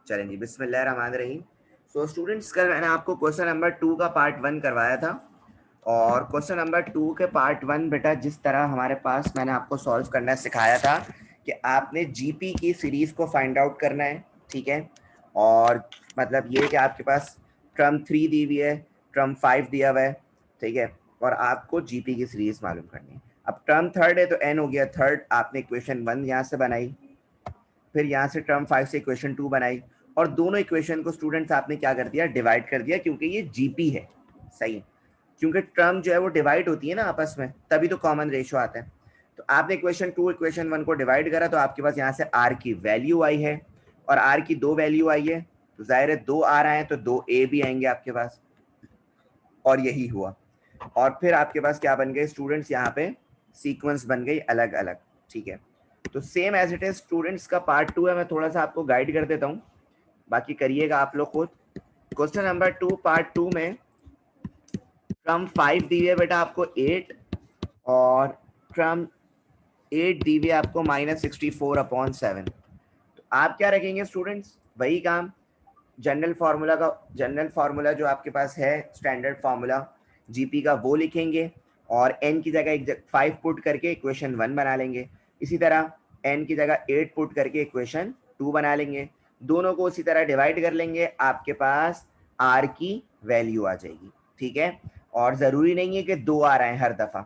चलें जी, बिस्मिल्लाहिर्रहमानिर्रहीम। So students, कल मैंने आपको क्वेश्चन नंबर 2 का पार्ट 1 करवाया था और क्वेश्चन नंबर 2 के पार्ट 1 बेटा जिस तरह हमारे पास मैंने आपको सॉल्व करना सिखाया था कि आपने जीपी की सीरीज को फाइंड आउट करना है, ठीक है। और मतलब ये कि आपके पास टर्म 3 दी हुई है, टर्म 5 दिया हुआ है, ठीक है, और आपको जीपी की सीरीज मालूम करनी है। अब टर्म थर्ड है तो एन हो गया थर्ड, आपने इक्वेशन 1 यहाँ से बनाई, फिर यहाँ से टर्म 5 से इक्वेशन 2 बनाई और दोनों इक्वेशन को स्टूडेंट्स आपने क्या कर दिया, डिवाइड कर दिया, क्योंकि ये जीपी है, सही है। क्योंकि टर्म जो है वो डिवाइड होती है ना आपस में, तभी तो कॉमन रेशियो आता है। तो आपने इक्वेशन 2 इक्वेशन 1 को डिवाइड करा तो आपके पास यहाँ से आर की वैल्यू आई है और आर की 2 वैल्यू आई है, तो जाहिर है 2 आ रहे हैं तो 2 ए भी आएंगे आपके पास, और यही हुआ। और फिर आपके पास क्या बन गए स्टूडेंट्स, यहाँ पे सीक्वेंस बन गई अलग अलग, ठीक है। तो same as it is students का पार्ट 2 है, मैं थोड़ा सा आपको गाइड कर देता हूँ, बाकी करिएगा आप लोग खुद। क्वेश्चन नंबर 2 पार्ट 2 में टर्म 5 दी हुई है बेटा आपको 8 और टर्म 8 दी हुई है आपको -64/7। तो आप क्या रखेंगे स्टूडेंट्स, वही काम, जनरल फार्मूला जो आपके पास है, स्टैंडर्ड फार्मूला जीपी का, वो लिखेंगे और एन की जगह 5 पुट करके इक्वेशन 1 बना लेंगे। इसी तरह एन की जगह 8 पुट करके इक्वेशन 2 बना लेंगे। दोनों को उसी तरह डिवाइड कर लेंगे, आपके पास आर की वैल्यू आ जाएगी, ठीक है। और ज़रूरी नहीं है कि 2 आ रहे हैं हर दफ़ा,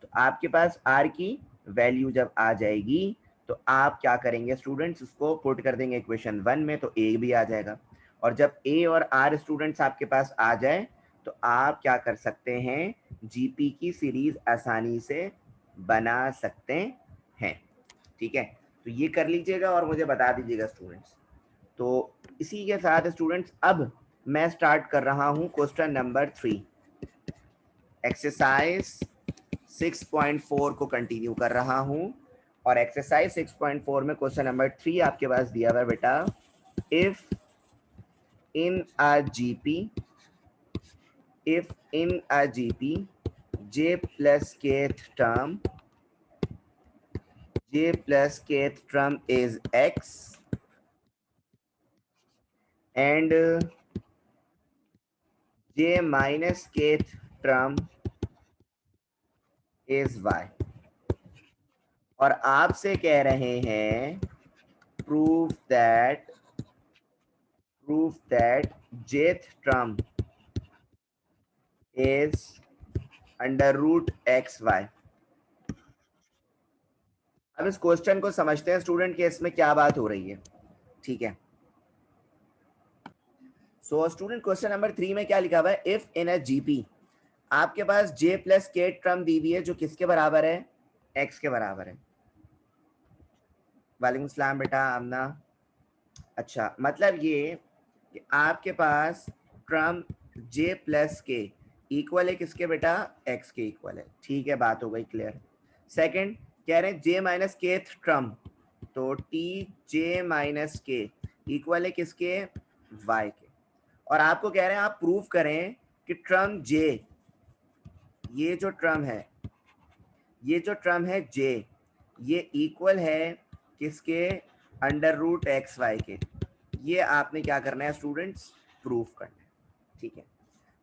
तो आपके पास आर की वैल्यू जब आ जाएगी तो आप क्या करेंगे स्टूडेंट्स, उसको पुट कर देंगे इक्वेशन 1 में, तो ए भी आ जाएगा। और जब ए और आर स्टूडेंट्स आपके पास आ जाए तो आप क्या कर सकते हैं, जीपी की सीरीज आसानी से बना सकते हैं, ठीक है। तो ये कर लीजिएगा और मुझे बता दीजिएगा स्टूडेंट्स। तो इसी के साथ स्टूडेंट्स अब मैं स्टार्ट कर रहा हूं क्वेश्चन नंबर 3, एक्सरसाइज 6.4 को कंटिन्यू कर रहा हूं। और एक्सरसाइज 6.4 में क्वेश्चन नंबर 3 आपके पास दिया हुआ है बेटा, if in a GP, if in a GP j plus kth term is x and j minus kth term is y, और आपसे कह रहे हैं prove that jth term is under root xy। अब इस क्वेश्चन को समझते हैं स्टूडेंट कि इसमें क्या बात हो रही है, ठीक है। सो स्टूडेंट क्वेश्चन नंबर 3 में क्या लिखा हुआ है, इफ इन अ जीपी आपके पास j प्लस के टर्म दी हुई है जो किसके बराबर है, x के बराबर है। वालेकुम सलाम बेटा आमना। अच्छा, मतलब ये कि आपके पास टर्म j प्लस के इक्वल है किसके बेटा, x के इक्वल है, ठीक है, बात हो गई क्लियर। सेकंड कह रहे हैं j माइनस के टर्म, तो टी जे माइनस के इक्वल है किसके, y के। और आपको कह रहे हैं आप प्रूव करें कि टर्म j, ये जो टर्म है j, ये इक्वल है किसके, अंडर रूट एक्स वाई के। ये आपने क्या करना है स्टूडेंट्स, प्रूफ करना है, ठीक है।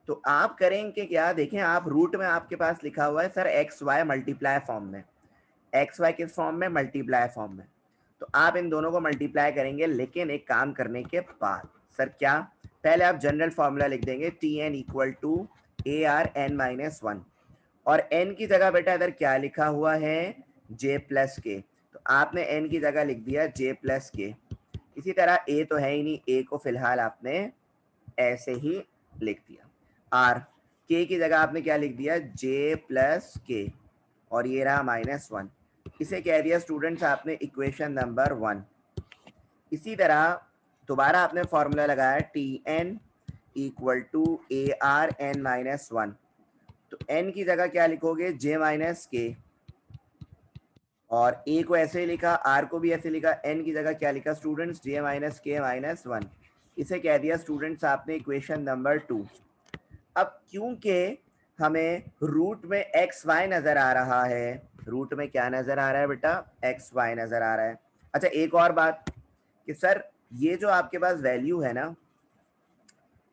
तो आप करेंगे क्या, देखें आप रूट में आपके पास लिखा हुआ है sir X Y multiply form में, एक्स वाई किस फॉर्म में, मल्टीप्लाई फॉर्म में। तो आप इन दोनों को मल्टीप्लाई करेंगे, लेकिन एक काम करने के बाद सर क्या, पहले आप जनरल फॉर्मूला लिख देंगे T N equal to A R N minus 1, और n की जगह बेटा इधर क्या लिखा हुआ है, j प्लस के, तो आपने n की जगह लिख दिया j प्लस के। इसी तरह a तो है ही नहीं, a को फिलहाल आपने ऐसे ही लिख दिया। r k की जगह आपने क्या लिख दिया, j प्लस के, और ये रहा -1, इसे कह दिया स्टूडेंट्स आपने इक्वेशन नंबर 1। इसी तरह दोबारा आपने फॉर्मूला लगाया T N equal to A R N minus 1, तो n की जगह क्या लिखोगे, j माइनस के, और a को ऐसे ही लिखा, r को भी ऐसे लिखा, n की जगह क्या लिखा students, j minus K minus 1। इसे कह दिया स्टूडेंट्स आपने इक्वेशन नंबर 2। अब क्योंकि हमें रूट में एक्स वाई नजर आ रहा है, रूट में क्या नजर आ रहा है बेटा, एक्स वाई नजर आ रहा है। अच्छा एक और बात कि सर ये जो आपके पास वैल्यू है ना,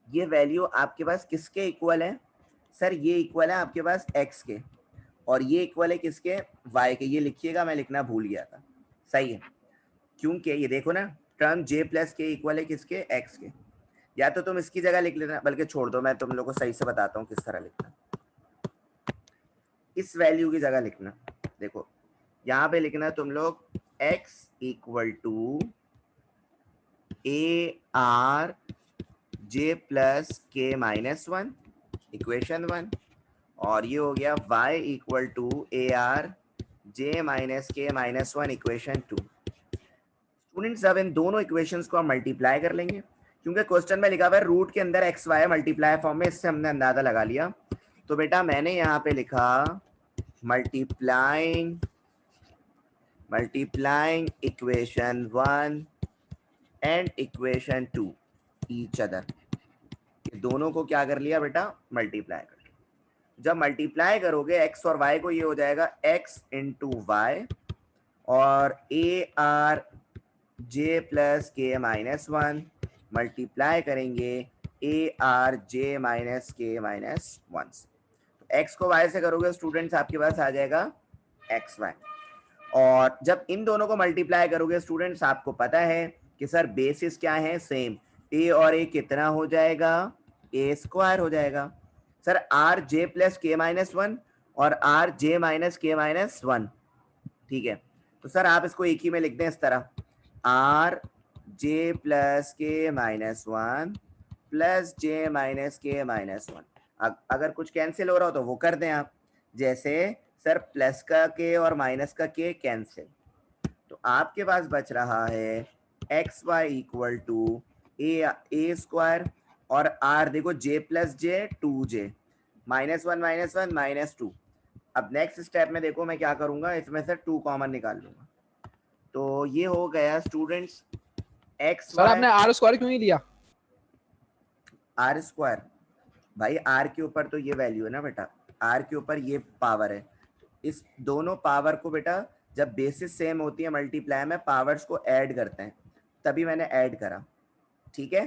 ये वैल्यू आपके पास किसके इक्वल है? सर ये इक्वल है आपके पास x के, और ये इक्वल है किसके? y के। ये लिखिएगा, मैं लिखना भूल गया था। सही है, क्योंकि ये देखो ना, टर्म j प्लस के इक्वल है किसके? x के। या तो तुम इसकी जगह लिख लेना, बल्कि छोड़ दो, मैं तुम लोग को सही से बताता हूँ किस तरह लिखना। इस वैल्यू की जगह लिखना, देखो यहाँ पे लिखना तुम लोग x equal to A R J plus K minus one, equation 1, और ये हो गया y equal to A R J minus K minus 1, equation 2। Students अब इन दोनों इक्वेशंस को हम मल्टीप्लाई कर लेंगे, क्योंकि क्वेश्चन में लिखा हुआ है रूट के अंदर एक्स वाई मल्टीप्लाई फॉर्म में, इससे हमने अंदाजा लगा लिया। तो बेटा मैंने यहाँ पे लिखा multiplying equation 1 and equation 2 each other. ये दोनों को क्या कर लिया बेटा? मल्टीप्लाई कर लिया। जब मल्टीप्लाई करोगे एक्स और वाई को, ये हो जाएगा x इंटू वाई, और ए R J plus K minus 1 multiply करेंगे ए R J minus K minus 1 से। तो x को y से करोगे स्टूडेंट्स, आपके पास आ जाएगा एक्स वाई। और जब इन दोनों को मल्टीप्लाई करोगे स्टूडेंट्स, आपको पता है कि सर बेसिस क्या है? सेम। a और a कितना हो जाएगा? a स्क्वायर हो जाएगा। Sir are J plus K minus 1 और r J minus K minus 1, ठीक है। तो सर आप इसको एक ही में लिख दें इस तरह, are J plus K minus 1 plus J minus K minus 1। अगर कुछ कैंसिल हो रहा हो तो वो कर दें आप, जैसे सर प्लस का के और माइनस का के कैंसिल। तो आपके पास बच रहा है x Y equal to A square, और आर देखो j plus j two j, minus one minus two. अब नेक्स्ट स्टेप में देखो मैं क्या करूंगा, इसमें से 2 कॉमन निकाल लूंगा। तो ये हो गया स्टूडेंट्स एक्स सर आपने आर स्क्वायर क्यों नहीं लिया? आर स्क्वायर, भाई आर के ऊपर तो ये वैल्यू है ना बेटा, आर के ऊपर ये पावर है। इस दोनों पावर को बेटा जब बेसिस सेम होती है मल्टीप्लाई में, पावर्स को ऐड करते हैं, तभी मैंने ऐड करा, ठीक है।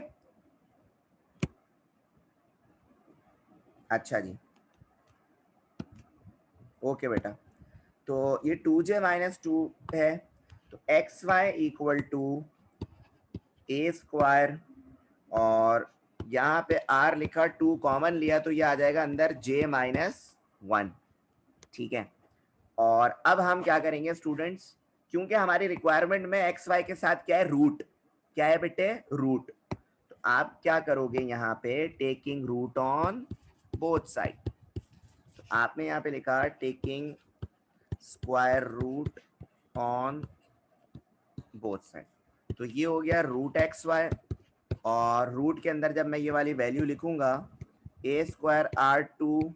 अच्छा जी, ओके बेटा। तो ये 2j माइनस 2 है, तो X Y equal to A square, और यहाँ पे r लिखा, 2 कॉमन लिया तो ये आ जाएगा अंदर j माइनस 1, ठीक है। और अब हम क्या करेंगे स्टूडेंट्स, क्योंकि हमारी रिक्वायरमेंट में एक्स वाई के साथ क्या है? रूट। क्या है बेटे? रूट। तो आप क्या करोगे यहाँ पे? Taking root on both side. तो आपने यहाँ पे लिखा taking square root on both side. तो ये हो गया रूट एक्स वाई, और रूट के अंदर जब मैं ये वाली वैल्यू लिखूंगा a square r two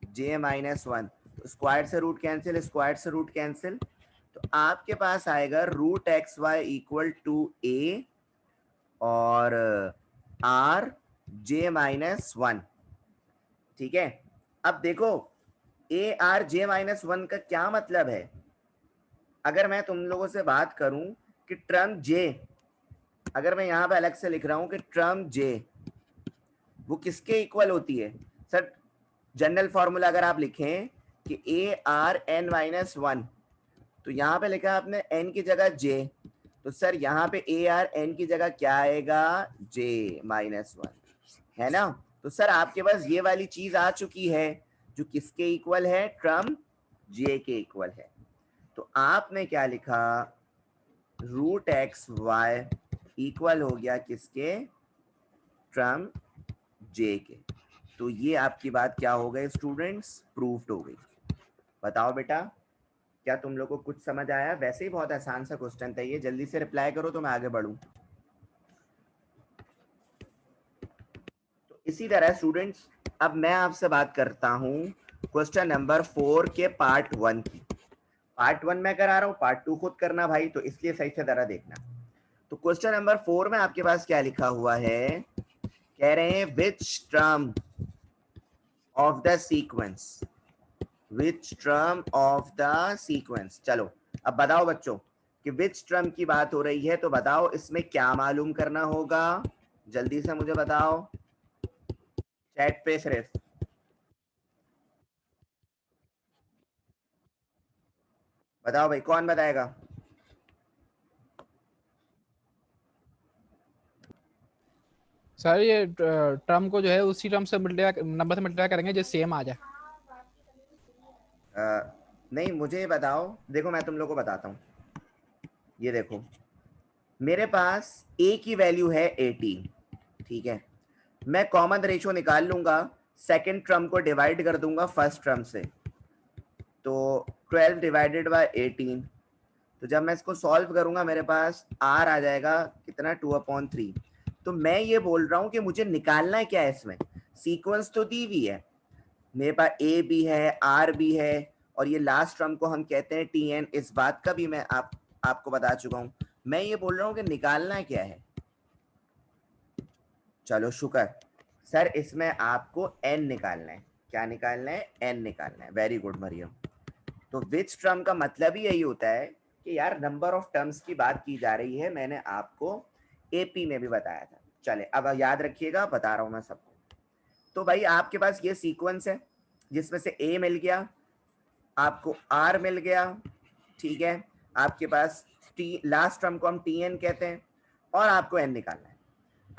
j minus 1, square से रूट कैंसिल, स्क्वायर से रूट कैंसिल, तो आपके पास आएगा root x Y equal to a और आर जे माइनस 1, ठीक है। अब देखो ए आर जे माइनस 1 का क्या मतलब है? अगर मैं तुम लोगों से बात करूं कि टर्म जे, अगर मैं यहां पे अलग से लिख रहा हूं कि टर्म जे वो किसके इक्वल होती है? सर जनरल फॉर्मूला अगर आप लिखें कि ए आर एन माइनस 1, तो यहाँ पे लिखा आपने एन की जगह जे, तो सर यहाँ पे ए आर एन की जगह क्या आएगा? जे माइनस 1, है ना। तो सर आपके पास ये वाली चीज आ चुकी है जो किसके इक्वल है? टर्म जे के इक्वल है। तो आपने क्या लिखा? रूट एक्स वाई इक्वल हो गया किसके? टर्म जे के। तो ये आपकी बात क्या हो गई स्टूडेंट्स? प्रूव्ड हो गई। बताओ बेटा, क्या तुम लोग को कुछ समझ आया? वैसे ही बहुत आसान सा क्वेश्चन था ये, जल्दी से रिप्लाई करो तो मैं आगे बढ़ूं। तो इसी तरह स्टूडेंट्स अब मैं आपसे बात करता हूं क्वेश्चन नंबर 4 के पार्ट 1 की। पार्ट 1 मैं करा रहा हूं, पार्ट 2 खुद करना भाई, तो इसलिए सही से जरा देखना। तो क्वेश्चन नंबर 4 में आपके पास क्या लिखा हुआ है? कह रहे हैं which term of the sequence, which term of the sequence. चलो अब बताओ बच्चों कि विच टर्म की बात हो रही है, तो बताओ इसमें क्या मालूम करना होगा, जल्दी से मुझे बताओ चैट पे सिर्फ। बताओ भाई, कौन बताएगा? सर ये टर्म को जो है उसी टर्म से मल्टीप्लाई, नंबर से मल्टीप्लाई करेंगे जो सेम आ जाए। नहीं, मुझे बताओ, देखो मैं तुम लोग को बताता हूँ। ये देखो, मेरे पास a की वैल्यू है 18, ठीक है। मैं कॉमन रेशियो निकाल लूंगा, सेकंड टर्म को डिवाइड कर दूंगा फर्स्ट टर्म से, तो 12 डिवाइडेड बाय 18। तो जब मैं इसको सॉल्व करूंगा मेरे पास r आ जाएगा कितना, 2/3। तो मैं ये बोल रहा हूं कि मुझे निकालना है क्या है इसमें, सीक्वेंस तो दी हुई है, मेरे पास a भी है, r भी है, और ये लास्ट टर्म को हम कहते हैं tn। इस बात का भी मैं आपको बता चुका हूं। मैं ये बोल रहा हूं कि निकालना क्या है। चलो शुक्र सर, इसमें आपको n निकालना है। क्या निकालना है? n निकालना है। Very good Mariam. तो विच टर्म का मतलब ही यही होता है कि यार नंबर ऑफ टर्म्स की बात की जा रही है, मैंने आपको एपी में भी बताया था। चले अब याद रखिएगा, बता रहा हूं मैं सबको। तो भाई आपके पास ये सीक्वेंस है जिसमें से ए मिल गया, आपको आर मिल गया, ठीक है। आपके पास टी, लास्ट टर्म को हम टी एन कहते हैं, और आपको एन निकालना है।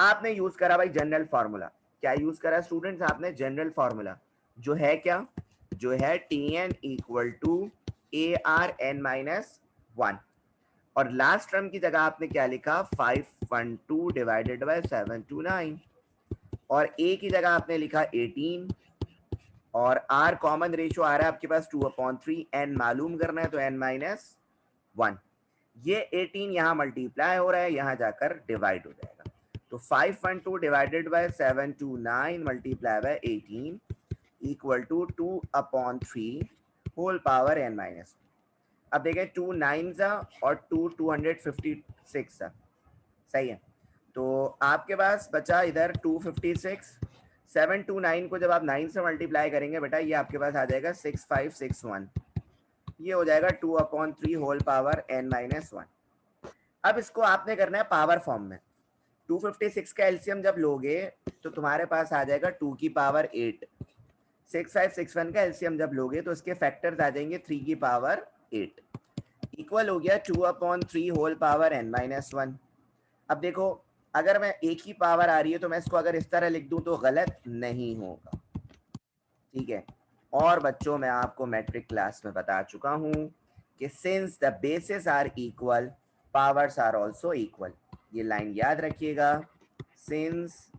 आपने यूज करा भाई जनरल फॉर्मूला। क्या यूज करा स्टूडेंट्स? आपने जनरल फॉर्मूला, जो है क्या, जो है T N equal to A R N minus 1, और लास्ट टर्म की जगह आपने क्या लिखा, 512 डिवाइडेड बाय 729, और ए की जगह आपने लिखा 18, और आर कॉमन रेशियो आ रहा है आपके पास 2/3, एन मालूम करना है तो एन माइनस 1। ये 18 यहाँ मल्टीप्लाई हो रहा है, यहाँ जाकर डिवाइड हो जाएगा। तो 512 divided by 729 multiply by 18 equal to 2/3 whole power n minus. अब देखें 2 9 और 2 256, सही है। तो आपके पास बचा इधर 256। 729 को जब आप 9 से मल्टीप्लाई करेंगे बेटा, ये आपके पास आ जाएगा 6561। ये हो जाएगा 2/3 होल पावर n माइनस 1। अब इसको आपने करना है पावर फॉर्म में। 256 का एलसीएम जब लोगे तो तुम्हारे पास आ जाएगा 2 की पावर 8। 6561 का एलसीएम जब लोगे तो इसके फैक्टर्स आ जाएंगे 3 की पावर 8, इक्वल हो गया 2/3 होल पावर n माइनस 1। अब देखो, अगर मैं एक ही पावर आ रही है तो मैं इसको अगर इस तरह लिख दूं तो गलत नहीं होगा, ठीक है। और बच्चों मैं आपको मैट्रिक क्लास में बता चुका हूं कि since the bases are equal, powers are also equal. ये लाइन याद रखिएगा, since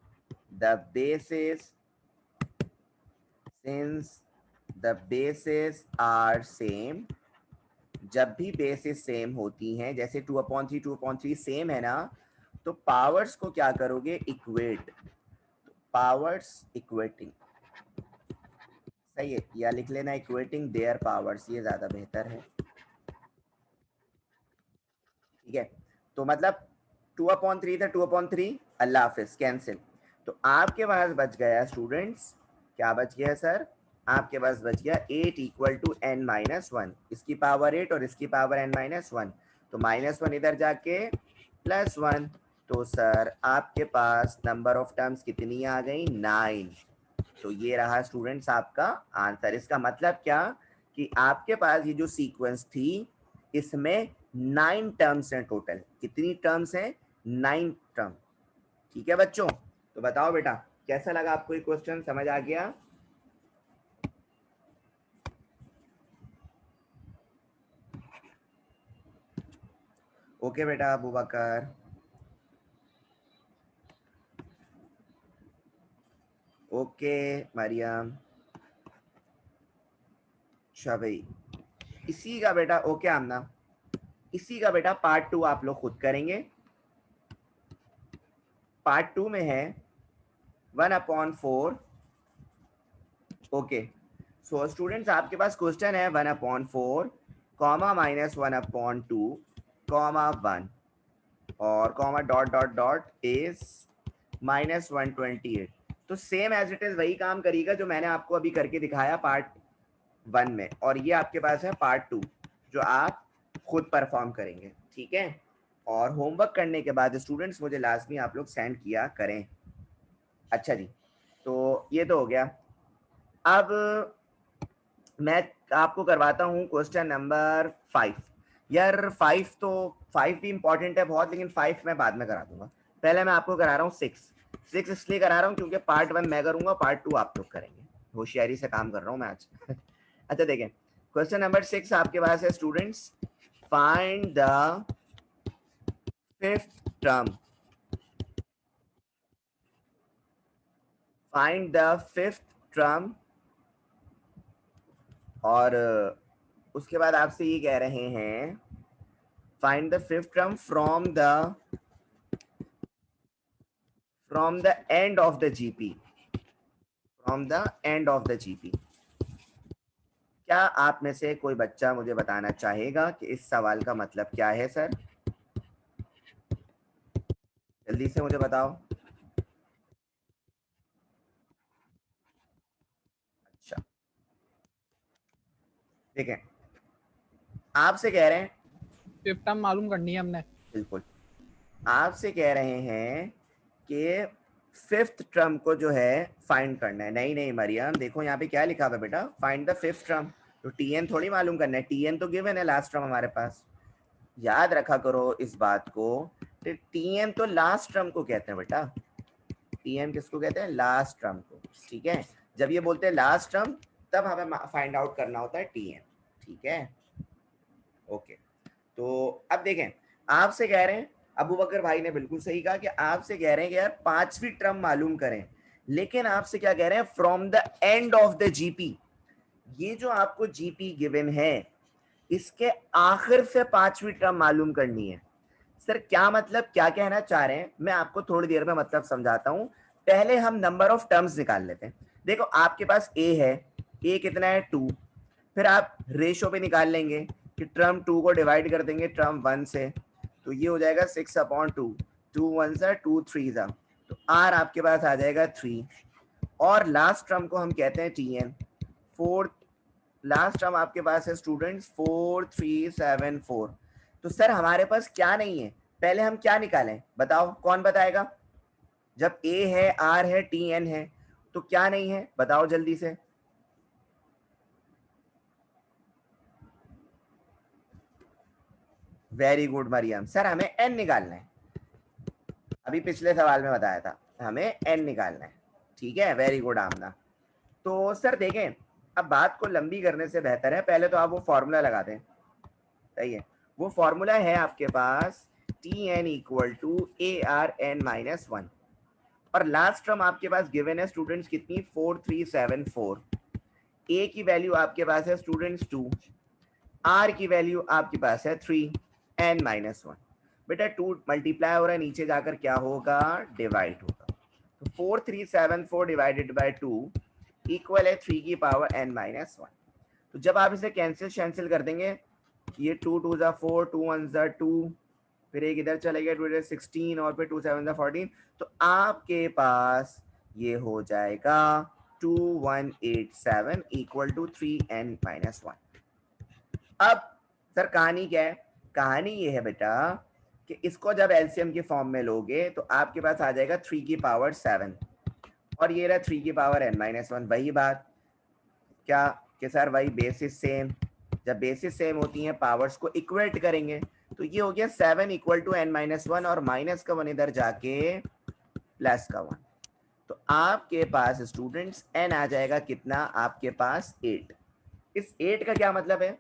the bases, since the bases are same, जब भी बेसिस सेम होती हैं, जैसे 2/3 सेम है ना, तो पावर्स को क्या करोगे, इक्वेट, पावर्स इक्वेटिंग, सही है, या लिख लेना इक्वेटिंग देयर पावर्स, ये ज्यादा बेहतर है, ठीक है। तो मतलब 2/3 था, 2/3 अल्लाह हाफिज कैंसिल। तो आपके पास बच गया स्टूडेंट्स, क्या बच गया सर? आपके पास बच गया 8 इक्वल टू n माइनस 1, इसकी पावर 8 और इसकी पावर n माइनस 1, तो -1 इधर जाके +1। तो सर आपके पास नंबर ऑफ टर्म्स कितनी आ गई, 9। तो ये रहा स्टूडेंट्स आपका आंसर। इसका मतलब क्या, कि आपके पास ये जो सीक्वेंस थी इसमें 9 टर्म्स हैं टोटल। कितनी टर्म्स हैं? 9 टर्म, ठीक है बच्चों। तो बताओ बेटा, कैसा लगा आपको ये क्वेश्चन, समझ आ गया? ओके बेटा अबू बकर, ओके मरियम, अच्छा भाई। इसी का बेटा, ओके आमना, इसी का बेटा पार्ट 2 आप लोग खुद करेंगे। पार्ट 2 में है 1/4। ओके, सो स्टूडेंट्स आपके पास क्वेश्चन है 1/4 कॉमा -1/2 कॉमा 1 और comma dot dot dot is -128। तो सेम एज इट इज वही काम करेगा जो मैंने आपको अभी करके दिखाया पार्ट 1 में, और ये आपके पास है पार्ट 2 जो आप खुद परफॉर्म करेंगे, ठीक है। ठीक है, और होमवर्क करने के बाद स्टूडेंट्स मुझे लाजमी आप लोग सेंड किया करें। अच्छा जी, तो ये तो हो गया। अब मैं आपको करवाता हूँ क्वेश्चन नंबर 5। यार 5 तो 5 भी इंपॉर्टेंट है बहुत, लेकिन 5 मैं बाद में करा दूंगा। पहले मैं आपको करा रहा हूँ 6 इसलिए करा रहा हूँ क्योंकि पार्ट 1 मैं करूंगा, पार्ट 2 आप लोग करेंगे। होशियारी से काम कर रहा हूँ मैं आज। अच्छा देखें, क्वेश्चन नंबर 6 आपके पास है students, find the fifth term, find the fifth term. और उसके बाद आपसे ये कह रहे हैं find the fifth term from the end of the GP, from the end of the GP। क्या आप में से कोई बच्चा मुझे बताना चाहेगा कि इस सवाल का मतलब क्या है सर? जल्दी से मुझे बताओ। अच्छा ठीक है, आपसे कह रहे हैं, फिफ्थ टर्म मालूम करनी है हमने। बिल्कुल आपसे कह रहे हैं कि फिफ्थ टर्म को जो है फाइंड करना है। नहीं नहीं मरियम, देखो यहाँ पे क्या लिखा हुआ है बेटा, फाइंड द फिफ्थ टर्म। तो टीएन थोड़ी मालूम करना है, टीएन तो गिवन है लास्ट टर्म हमारे पास। याद रखा करो इस बात को, टीएम तो लास्ट टर्म को कहते हैं बेटा। टीएम किसको कहते हैं? लास्ट टर्म को। ठीक है, जब ये बोलते हैं लास्ट टर्म तब हमें फाइंड आउट करना होता है टीएम। ठीक है, ओके। तो अब देखें, आपसे कह रहे हैं, अबू बकर भाई ने बिल्कुल सही कहा कि आपसे कह रहे हैं कि यार पांचवी टर्म मालूम करें, लेकिन आपसे क्या कह रहे हैं? From the end of the GP. ये जो आपको जीपी गिवन है, इसके आखिर से पांचवी टर्म मालूम करनी है। सर क्या मतलब, क्या कहना चाह रहे हैं, मैं आपको थोड़ी देर में मतलब समझाता हूं। पहले हम नंबर ऑफ टर्म्स निकाल लेते हैं। देखो आपके पास ए है, ए कितना है? 2। फिर आप रेशो पे निकाल लेंगे कि टर्म 2 को डिवाइड कर देंगे टर्म 1 से, तो ये हो जाएगा 6/2। 2 1 सा 2 3 सा, तो आर आपके पास आ जाएगा 3। और लास्ट टर्म को हम कहते हैं टीएन। फोर्थ लास्ट टर्म आपके पास है स्टूडेंट्स 4374। तो सर हमारे पास क्या नहीं है, पहले हम क्या निकालें बताओ, कौन बताएगा? जब ए है, आर है, टी एन है, तो क्या नहीं है बताओ जल्दी से। वेरी गुड मरियम, सर हमें एन निकालना है। अभी पिछले सवाल में बताया था हमें एन निकालना है। ठीक है, वेरी गुड आमना। तो सर देखें, अब बात को लंबी करने से बेहतर है पहले तो आप वो फॉर्मूला लगा दें। सही है, वो फॉर्मूला है आपके पास t N equal to A R N minus 1। और लास्ट टर्म आपके पास गिवन है स्टूडेंट्स कितनी? 4374। ए की वैल्यू आपके पास है स्टूडेंट्स 2, आर की वैल्यू आपके पास है 3, एन माइनस 1। बेटा 2 मल्टीप्लाई हो रहा है, नीचे जाकर क्या होगा? डिवाइड होगा। तो 4374 डिवाइडेड बाई 2 इक्वल है 3 की पावर एन माइनस 1। तो जब आप इसे कैंसिल कर देंगे, ये 2 2 जा 4, 2 1 जा 2, फिर एक इधर चले गया 2 इधर 16, और फिर 2 7 जा 14, तो आपके पास ये हो जाएगा 2187 इक्वल टू 3n माइनस 1। अब सर कहानी क्या है? कहानी ये है बेटा कि इसको जब एलसीएम के फॉर्म में लोगे तो आपके पास आ जाएगा 3 की पावर 7, और ये रहा 3 की पावर n माइनस 1। वही बात क्या कि सर वही बेसिस सेम, जब बेसिस सेम होती हैं पावर्स को इक्वेट करेंगे, तो ये हो गया 7 इक्वल टू n माइनस 1, और माइनस का 1 इधर जाके प्लस का 1। तो आपके पास स्टूडेंट्स n आ जाएगा कितना? आपके पास 8। इस 8 का क्या मतलब है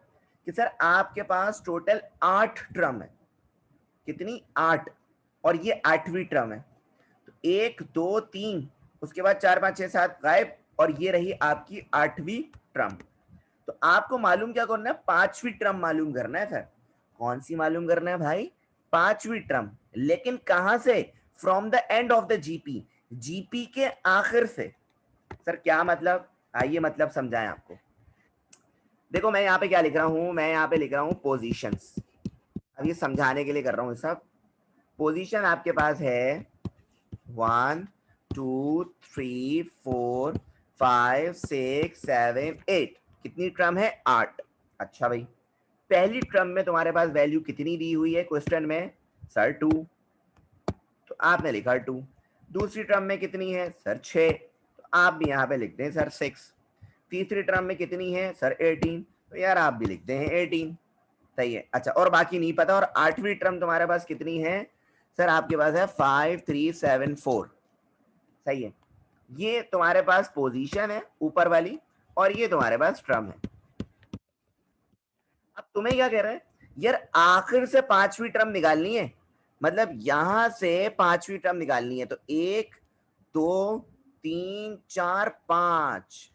कि सर आपके पास टोटल 8 टर्म है। कितनी? 8। और ये 8वीं टर्म है। तो 1 2 3, उसके बाद 4 5 6 7 गायब, और ये रही आपकी 8वीं टर्म। तो आपको मालूम क्या करना है? 5वीं टर्म मालूम करना है सर। कौन सी मालूम करना है भाई? 5वीं टर्म। लेकिन कहां से? From the end of the GP, GP के आखिर से। सर क्या मतलब? आइए मतलब समझाएं आपको। देखो मैं यहाँ पे क्या लिख रहा हूं, मैं यहाँ पे लिख रहा हूं पोजीशंस। अब ये समझाने के लिए कर रहा हूँ सब। पोजीशन आपके पास है 1 2 3 4 5 6 7 8। कितनी टर्म है? 8। अच्छा भाई, पहली टर्म में तुम्हारे पास वैल्यू कितनी दी हुई है क्वेश्चन में? सर 2, तो आपने लिखा 2। दूसरी टर्म में कितनी है? सर 6, तो आप भी यहाँ पे लिखते हैं सर 6। तीसरी टर्म में कितनी है? सर 18, तो यार आप भी लिखते हैं 18। सही है। अच्छा, और बाकी नहीं पता। और आठवीं टर्म तुम्हारे पास कितनी है? सर आपके पास है 5 3 7 4। सही है। ये तुम्हारे पास पोजीशन है ऊपर वाली, और ये तुम्हारे पास टर्म है। अब तुम्हें क्या कह रहा है यार? आखिर से पांचवी टर्म निकालनी है, मतलब यहां से पांचवी टर्म निकालनी है। तो 1 2 3 4 5,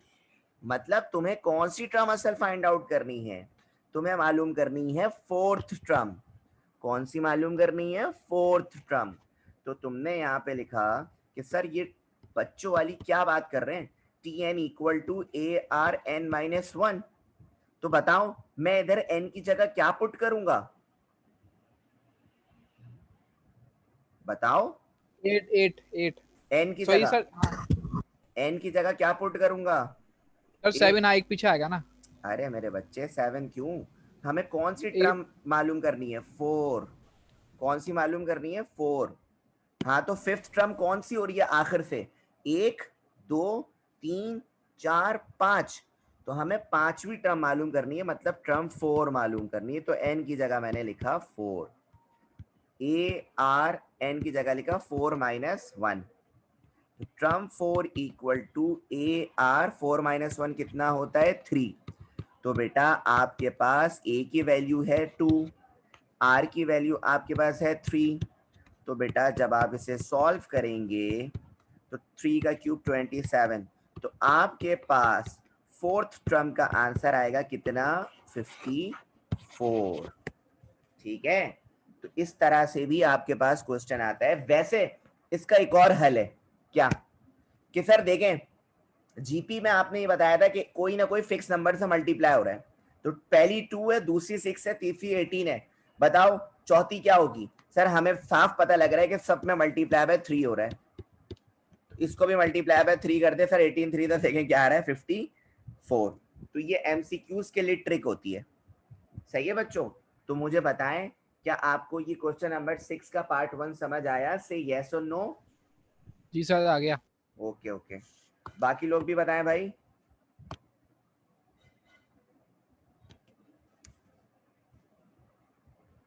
मतलब तुम्हें कौन सी टर्म असल फाइंड आउट करनी है? तुम्हें मालूम करनी है फोर्थ टर्म। कौन सी मालूम करनी है? Fourth term. तो तुमने यहाँ पे लिखा कि सर ये बच्चों वाली क्या बात कर रहे हैं, T N equal to A R N minus 1। तो बताओ मैं इधर n की जगह क्या पुट करूंगा? बताओ। 8 8 8 n की सॉरी जगह, सर। हाँ n की जगह क्या पुट करूंगा? सर, एक। 7 एक पीछे आएगा ना। अरे मेरे बच्चे 7 क्यों? हमें कौन सी 8। टर्म मालूम करनी है? 4। कौन सी मालूम करनी है? 4। हाँ, तो फिफ्थ टर्म कौन सी हो रही है आखिर से? 1 2 3 4 5। तो हमें पांचवी टर्म मालूम करनी है, मतलब टर्म 4 मालूम करनी है। तो n की जगह मैंने लिखा 4, ए आर एन की जगह लिखा 4 minus 1। Term 4 equal to A R 4 minus 1 कितना होता है? 3। तो बेटा आपके पास a की वैल्यू है 2, r की वैल्यू आपके पास है 3। तो बेटा जब आप इसे सॉल्व करेंगे तो 3 का क्यूब 27। तो आपके पास फोर्थ टर्म का आंसर आएगा कितना? 54। ठीक है। तो इस तरह से भी आपके पास क्वेश्चन आता है। वैसे इसका एक और हल है क्या, कि सर देखें जीपी में आपने ये बताया था कि कोई ना कोई फिक्स नंबर से मल्टीप्लाई हो रहा है। तो पहली 2 है, दूसरी 6 है, तीसरी 18 है। बताओ चौथी क्या होगी? सर हमें साफ पता लग रहा है कि सब में मल्टीप्लाई बाय 3 हो रहा है, तो इसको भी मल्टीप्लाई बाय 3 कर दे। सर 18 3 तो देखें क्या आ रहा है? 54। तो ये एमसीक्यूज के लिए ट्रिक होती है। सही है बच्चों? तो मुझे बताएं, क्या आपको ये क्वेश्चन नंबर 6 का पार्ट 1 समझ आया? से यस और नो? जी सर, आ गया। Okay okay. बाकी लोग भी बताएं भाई।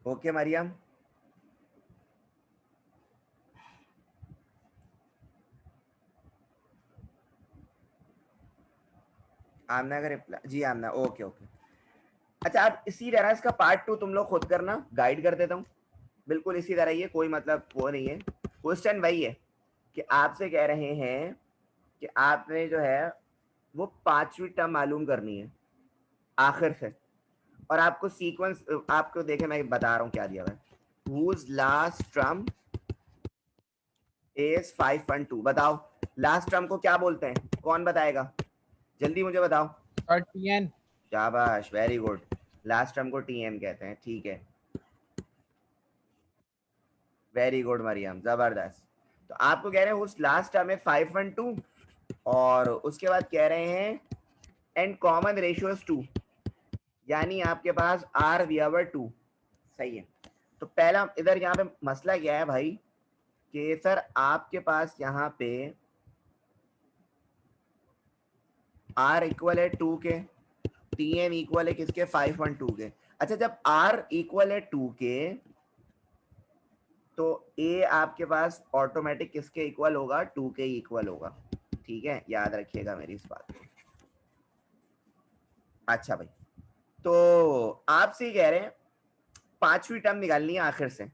ओके मरियम। आमना का रिप्लाई जी, आमना ओके ओके। अच्छा, आप इसी तरह इसका पार्ट 2 तुम लोग खुद करना, गाइड कर देता हूँ। बिल्कुल इसी तरह ही है, कोई मतलब वो नहीं है। क्वेश्चन वही है कि आपसे कह रहे हैं कि आपने जो है वो पांचवी टर्म मालूम करनी है आखिर से, और आपको सीक्वेंस आपको देखे मैं बता रहा हूँ क्या दिया हुआ है। whose last term is 512। बताओ लास्ट टर्म को क्या बोलते हैं? कौन बताएगा? जल्दी मुझे बताओ। और टीएन। शाबाश, वेरी गुड। लास्ट टर्म को टीएम कहते हैं। ठीक है, वेरी गुड मरियम, जबरदस्त। तो आपको कह रहे हैं उस लास्ट टर्म में 512, और उसके बाद कह रहे हैं एंड कॉमन रेशियो इज 2, यानी आपके पास आर दिया हुआ 2। सही है। तो पहला इधर यहाँ पे मसला क्या है भाई, कि सर आपके पास यहाँ पे आर इक्वल है 2 के, टी एम इक्वल है किसके? 512 के। अच्छा, जब आर इक्वल है 2 के, तो ए आपके पास ऑटोमेटिक किसके इक्वल होगा? 2 के इक्वल होगा। ठीक है, याद रखिएगा मेरी इस बात को। अच्छा भाई, तो आपसे कह रहे हैं पांचवी टर्म निकालनी है आखिर से,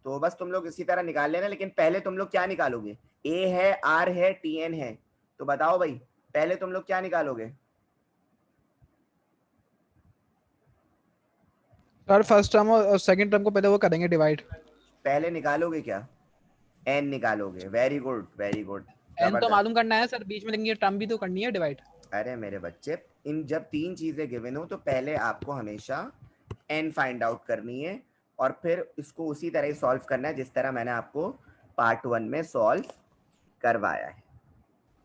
तो बस तुम लोग इसी तरह निकाल लेना। लेकिन पहले तुम लोग क्या निकालोगे? ए है, आर है, टी एन है। तो बताओ भाई पहले तुम लोग क्या निकालोगे? सर फर्स्ट टर्म और सेकंड टर्म को पहले वो करेंगे डिवाइड। पहले निकालोगे क्या? एन निकालोगे। Very good very good, N तो जबरदस्त। मालूम करना है सर, बीच में लेकिन ये टर्म भी तो करनी है डिवाइड। अरे मेरे बच्चे, इन जब तीन चीजें गिवन हो तो पहले आपको हमेशा एन फाइंड आउट करनी है, और फिर इसको उसी तरह ही सॉल्व करना है जिस तरह मैंने आपको पार्ट 1 में सॉल्व करवाया है।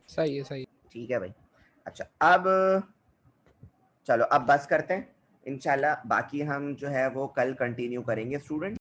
सही है, सही। ठीक है भाई। अच्छा, अब चलो अब बस करते हैं, इंशाल्लाह बाकी हम जो है वो कल कंटिन्यू करेंगे स्टूडेंट।